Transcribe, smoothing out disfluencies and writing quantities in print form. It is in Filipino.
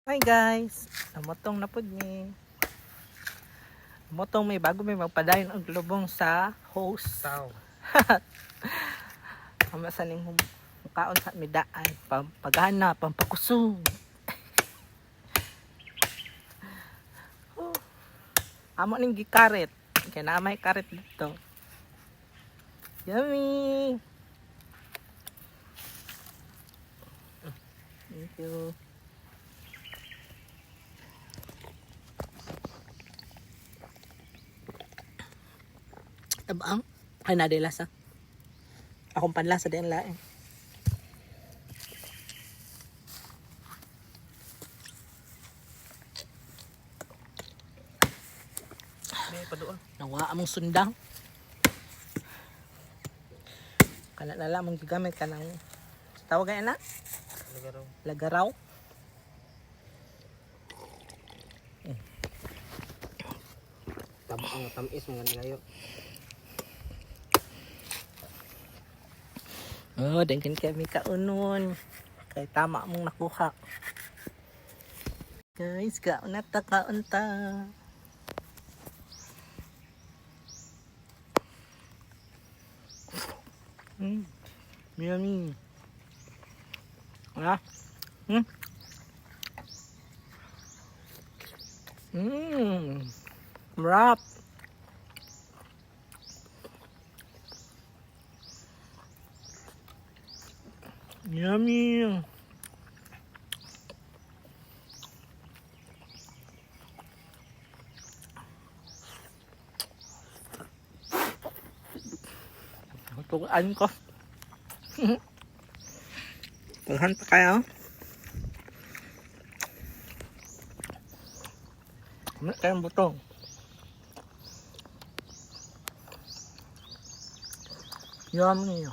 Hi guys, namotong na pud ni. Namotong may bago may magpadayon og lubong sa host. Sao? Ama sa ning kaon sa midaan, pampagana, pampakusog. Amo ning gikaret. Kaya na may karet dito. Yummy! Thank you. Tabang? Ay na lasa. Akong panlasa din lain. May padoon. Nawa among sundang. Kana na lamang gigamit ka ng tawag ay na? Lagaraw. Lagaraw. Tabang tamis mga nilayo. Oh, dengkin kami kaunon. Kay tama mong nakuha. Guys, kaon na ta, kaon ta. Yummy. Ah. Wrap. Yummy. Tugaan ko. Tuhan pa kayo. Ano kayong butong? Yummy.